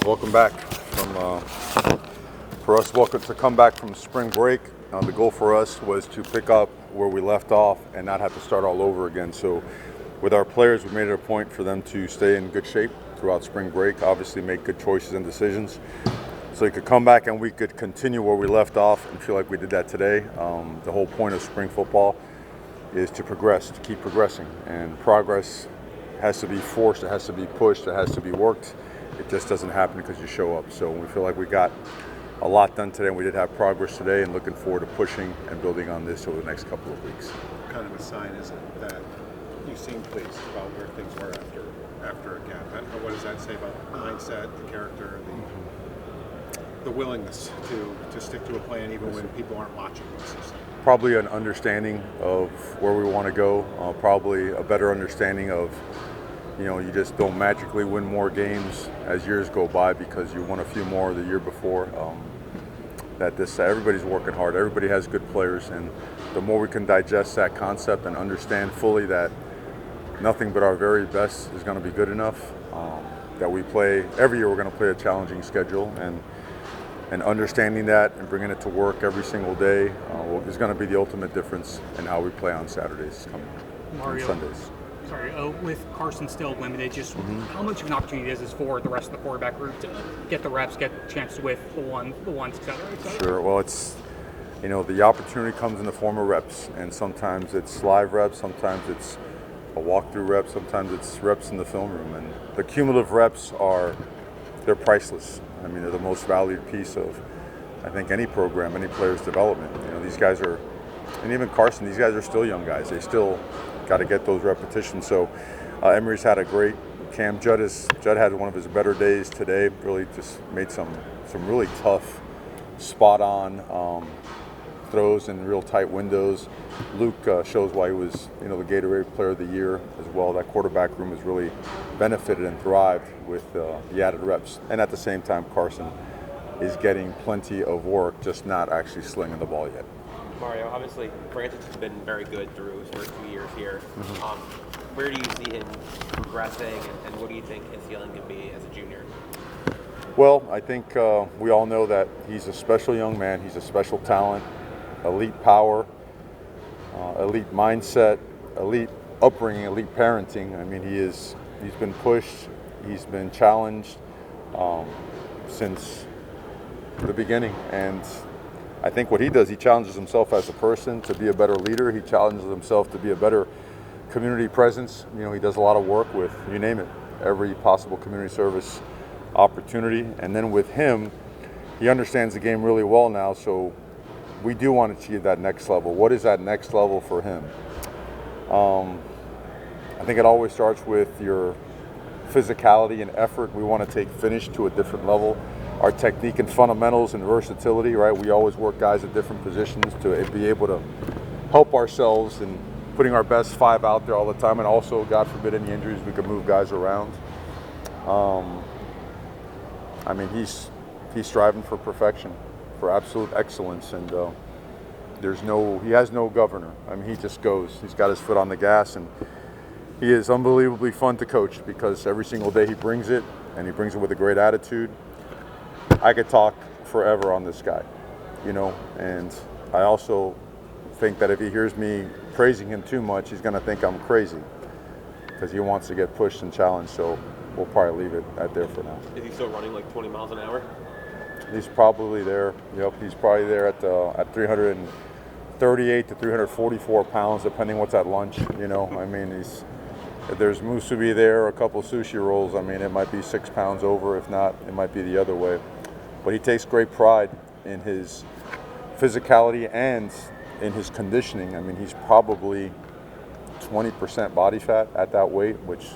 welcome back for us. Welcome to come back from spring break. The goal for us was to pick up where we left off and not have to start all over again. So with our players, we made it a point for them to stay in good shape throughout spring break, obviously make good choices and decisions. So you could come back and we could continue where we left off and feel like we did that today. The whole point of spring football is to progress, to keep progressing. And progress has to be forced, it has to be pushed, it has to be worked. It just doesn't happen because you show up. So we feel like we got a lot done today, and we did have progress today, and looking forward to pushing and building on this over the next couple of weeks. What kind of a sign is it that you seem pleased about where things were after a gap? What does that say about mindset, the character, the willingness to stick to a plan even when people aren't watching? Probably an understanding of where we want to go, probably a better understanding of, you just don't magically win more games as years go by because you won a few more the year before. Everybody's working hard, everybody has good players, and the more we can digest that concept and understand fully that nothing but our very best is going to be good enough, that we play, every year we're going to play a challenging schedule, and understanding that and bringing it to work every single day is going to be the ultimate difference in how we play on Saturdays and Sundays. With Carson still limited, how much of an opportunity is this for the rest of the quarterback group to get the reps, get chances with the ones, et cetera, et cetera? Sure. Well, it's, the opportunity comes in the form of reps, and sometimes it's live reps, sometimes it's a walkthrough rep, sometimes it's reps in the film room, and the cumulative reps they're priceless. I mean, they're the most valued piece of, I think, any program, any player's development. These guys are, and even Carson, these guys are still young guys. They still got to get those repetitions. So Emery's had a great camp. Judd had one of his better days today. Really just made some really tough, spot-on throws in real tight windows. Luke shows why he was, the Gatorade Player of the Year as well. That quarterback room has really benefited and thrived with the added reps. And at the same time, Carson is getting plenty of work, just not actually slinging the ball yet. Mario, obviously, Francis has been very good through his first 2 years here. Where do you see him progressing, and what do you think his ceiling can be as a junior? Well, I think we all know that he's a special young man. He's a special talent, elite power, elite mindset, elite upbringing, elite parenting. I mean, he's been pushed, he's been challenged since the beginning, and I think what he does, he challenges himself as a person to be a better leader. He challenges himself to be a better community presence. He does a lot of work with, you name it, every possible community service opportunity. And then with him, he understands the game really well now. So we do want to achieve that next level. What is that next level for him? I think it always starts with your physicality and effort. We want to take finish to a different level. Our technique and fundamentals and versatility, right? We always work guys at different positions to be able to help ourselves in putting our best five out there all the time, and also, God forbid, any injuries, we can move guys around. I mean, he's striving for perfection, for absolute excellence, and he has no governor. I mean, he just goes. He's got his foot on the gas, and he is unbelievably fun to coach because every single day he brings it, and he brings it with a great attitude. I could talk forever on this guy, and I also think that if he hears me praising him too much, he's going to think I'm crazy because he wants to get pushed and challenged, so we'll probably leave it at there for now. Is he still running like 20 miles an hour? He's probably there. Yep, he's probably there at 338 to 344 pounds, depending what's at lunch, I mean, if there's musubi there, a couple sushi rolls, I mean, it might be 6 pounds over. If not, it might be the other way. But he takes great pride in his physicality and in his conditioning. I mean, he's probably 20% body fat at that weight, which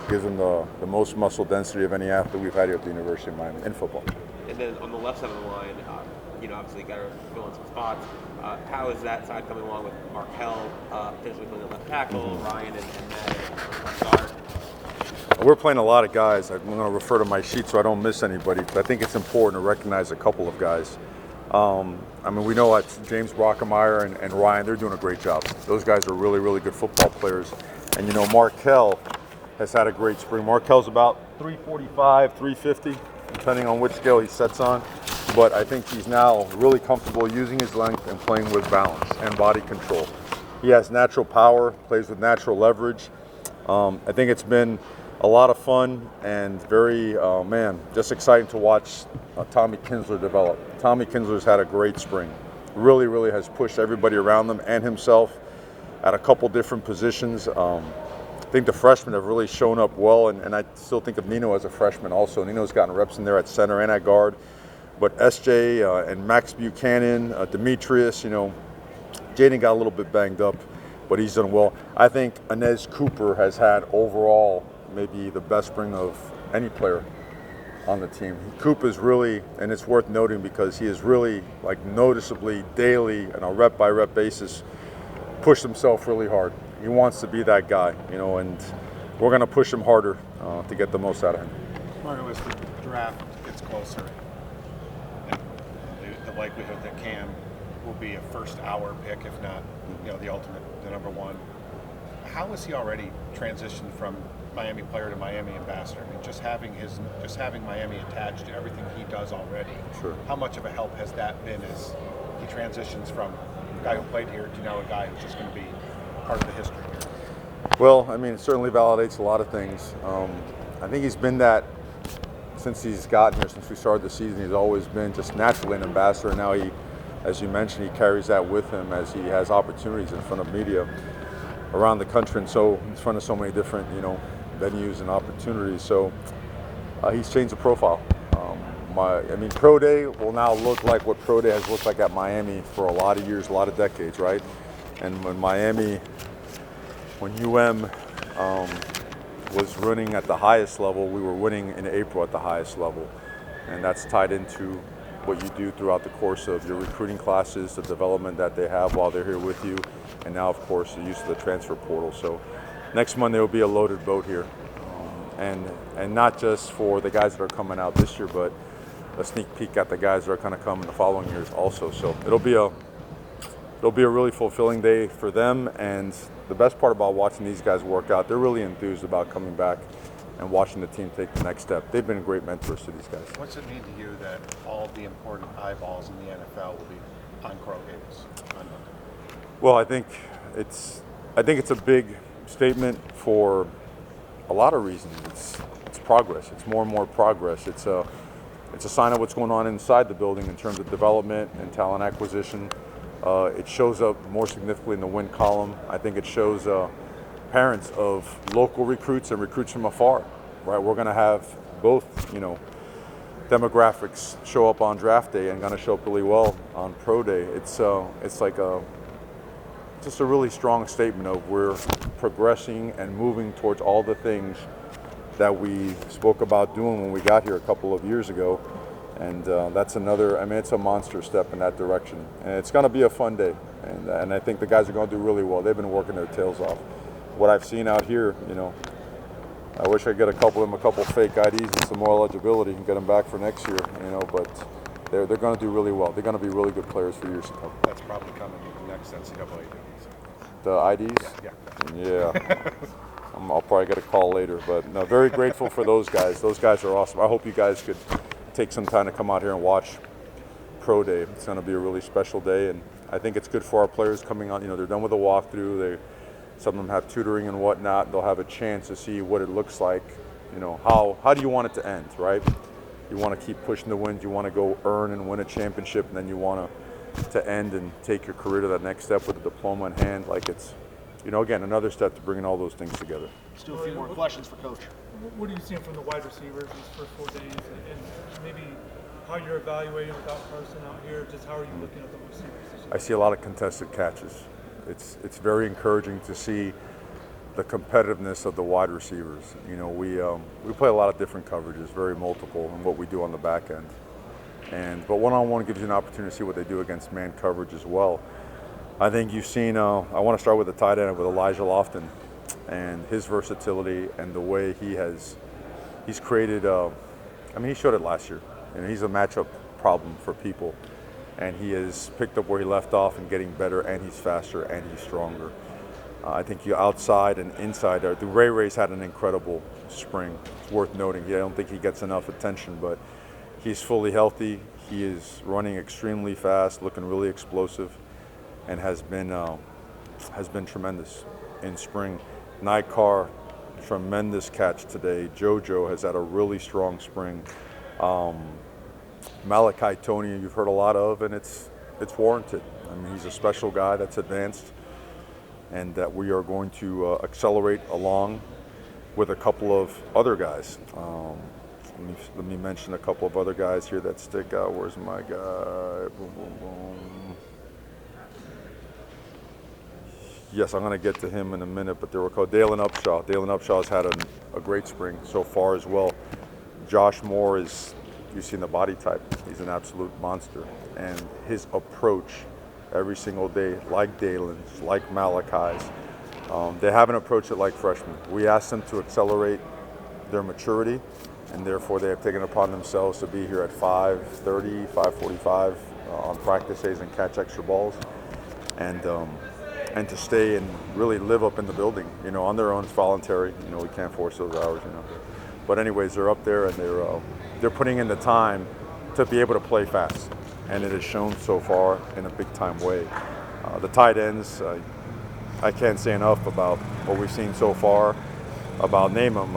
gives him the most muscle density of any athlete we've had here at the University of Miami in football. And then on the left side of the line, obviously you got to fill in some spots. How is that side coming along with Markel potentially playing the left tackle, Ryan and Matt guard? We're playing a lot of guys. I'm going to refer to my sheet so I don't miss anybody, but I think it's important to recognize a couple of guys. I mean, we know that James Brockemeyer and Ryan, they're doing a great job. Those guys are really, really good football players. And, Markel has had a great spring. Markel's about 345, 350. depending on which scale he sets on. But I think he's now really comfortable using his length and playing with balance and body control. He has natural power, plays with natural leverage. I think it's been a lot of fun and very, just exciting to watch Tommy Kinsler develop. Tommy Kinsler's had a great spring. Really, really has pushed everybody around him and himself at a couple different positions. I think the freshmen have really shown up well, and I still think of Nino as a freshman also. Nino's gotten reps in there at center and at guard. But SJ and Max Buchanan, Demetrius, Jaden got a little bit banged up, but he's done well. I think Inez Cooper has had overall maybe the best spring of any player on the team. Coop is really, and it's worth noting because he is really like noticeably daily on a rep by rep basis pushed himself really hard. He wants to be that guy, and we're going to push him harder to get the most out of him. Mario, as the draft gets closer, and the likelihood that Cam will be a first-hour pick, if not, the number one. How has he already transitioned from Miami player to Miami ambassador? I mean, just having Miami attached to everything he does already. Sure. How much of a help has that been as he transitions from a guy who played here to now a guy who's just going to be part of the history here? Well, I mean, it certainly validates a lot of things. I think he's been that since he's gotten here, since we started the season. He's always been just naturally an ambassador. And now he, as you mentioned, he carries that with him as he has opportunities in front of media around the country, and so in front of so many different, venues and opportunities. So he's changed the profile. Pro Day will now look like what Pro Day has looked like at Miami for a lot of years, a lot of decades, right? And when UM was running at the highest level, we were winning in April at the highest level. And that's tied into what you do throughout the course of your recruiting classes, the development that they have while they're here with you, and now, of course, the use of the transfer portal. So next Monday will be a loaded boat here. And not just for the guys that are coming out this year, but a sneak peek at the guys that are going to come in the following years also. So it'll be a really fulfilling day for them. And the best part about watching these guys work out, they're really enthused about coming back and watching the team take the next step. They've been great mentors to these guys. What's it mean to you that all of the important eyeballs in the NFL will be on Coral Gables on Monday? Well, I think it's a big statement for a lot of reasons. It's progress. It's more and more progress. It's a sign of what's going on inside the building in terms of development and talent acquisition. It shows up more significantly in the win column. I think it shows parents of local recruits and recruits from afar. Right, we're going to have both, demographics show up on draft day and going to show up really well on pro day. It's like just a really strong statement of we're progressing and moving towards all the things that we spoke about doing when we got here a couple of years ago. And that's another, it's a monster step in that direction. And it's going to be a fun day. And I think the guys are going to do really well. They've been working their tails off. What I've seen out here, I wish I could get a couple fake IDs and some more eligibility and get them back for next year, but they're going to do really well. They're going to be really good players for years to come. That's probably coming next NCAA. The IDs? Yeah. I'll probably get a call later, but no, very grateful for those guys. Those guys are awesome. I hope you guys could take some time to come out here and watch Pro Day. It's going to be a really special day, and I think it's good for our players coming on. They're done with the walkthrough. Some of them have tutoring and whatnot. They'll have a chance to see what it looks like. How do you want it to end, right? You want to keep pushing the wins. You want to go earn and win a championship, and then you want to end and take your career to that next step with a diploma in hand. Like it's, again, another step to bringing all those things together. Still a few more questions for Coach. What are you seeing from the wide receivers these first 4 days, and maybe how you're evaluating without Carson out here? Just how are you looking at the receivers? I see a lot of contested catches. It's very encouraging to see the competitiveness of the wide receivers. We play a lot of different coverages, very multiple in what we do on the back end. But one-on-one gives you an opportunity to see what they do against man coverage as well. I think you've seen. I want to start with the tight end with Elijah Lofton and his versatility and the way he's created. He showed it last year. He's a matchup problem for people. And he has picked up where he left off and getting better, and he's faster, and he's stronger. I think you outside and inside the Ray's had an incredible spring. It's worth noting. I don't think he gets enough attention, but He's fully healthy. He is running extremely fast, looking really explosive, and has been tremendous in spring. Nightcar, tremendous catch today. JoJo has had a really strong spring. Malachi Tony, you've heard a lot of, and it's warranted. I mean, he's a special guy that's advanced, and that we are going to accelerate along with a couple of other guys. Let me mention a couple of other guys here that stick out. Where's my guy? Boom, boom, boom. Yes, I'm going to get to him in a minute, but they were called Dalen Upshaw. Dalen Upshaw's had a great spring so far as well. Josh Moore is, you've seen the body type. He's an absolute monster. And his approach every single day, like Dalen's, like Malachi's, they haven't approached it like freshmen. We asked them to accelerate their maturity, and therefore they have taken it upon themselves to be here at 5:30, 5:45 on practice days and catch extra balls, and to stay and really live up in the building, on their own. It's voluntary. We can't force those hours, But anyways, they're up there and they're putting in the time to be able to play fast, and it has shown so far in a big time way. The tight ends, I can't say enough about what we've seen so far. About name them.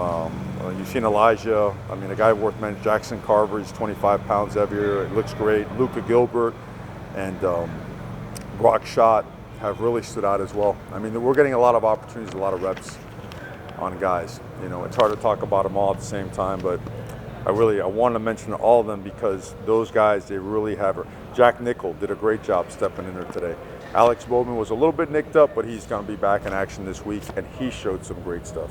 You've seen Elijah. I mean, a guy worth mentioning, Jackson Carver. He's 25 pounds heavier. It looks great. Luka Gilbert and Brock Schott have really stood out as well. I mean, we're getting a lot of opportunities, a lot of reps on guys. It's hard to talk about them all at the same time, but I wanted to mention all of them because those guys, they really have her. Jack Nickel did a great job stepping in there today. Alex Bowman was a little bit nicked up, but he's going to be back in action this week, and he showed some great stuff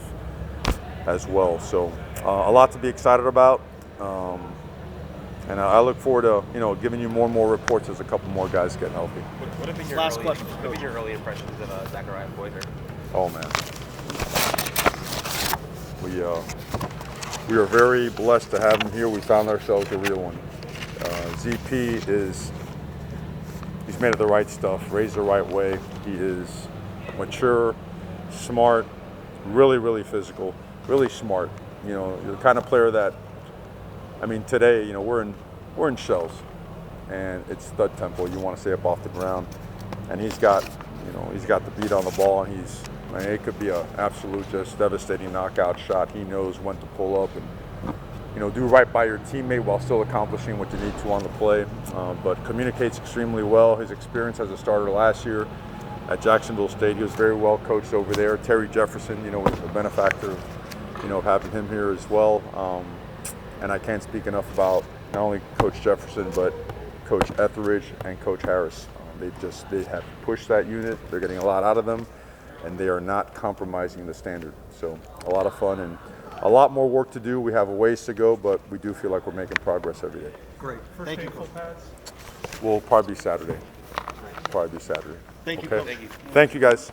as well. So a lot to be excited about, and I look forward to giving you more and more reports as a couple more guys get healthy. What have been your Last early, question. What have been your early impressions of Zachariah Boyder? Oh man, we are very blessed to have him here. We found ourselves a real one. ZP he's made of the right stuff, raised the right way. He is mature, smart, really, really physical, really smart. You're the kind of player that, I mean, today, we're in shells, and it's stud tempo. You want to stay up off the ground, and he's got the beat on the ball, and it could be an absolute just devastating knockout shot. He knows when to pull up and do right by your teammate while still accomplishing what you need to on the play. But communicates extremely well. His experience as a starter last year at Jacksonville State, he was very well coached over there. Terry Jefferson, was a benefactor of having him here as well. And I can't speak enough about not only Coach Jefferson, but Coach Etheridge and Coach Harris. They have pushed that unit. They're getting a lot out of them, and they are not compromising the standard. So a lot of fun and a lot more work to do. We have a ways to go, but we do feel like we're making progress every day. Great. First Thank day you. full pads. We'll probably be Saturday. Thank you, Okay? Coach. Thank you. Thank you, guys.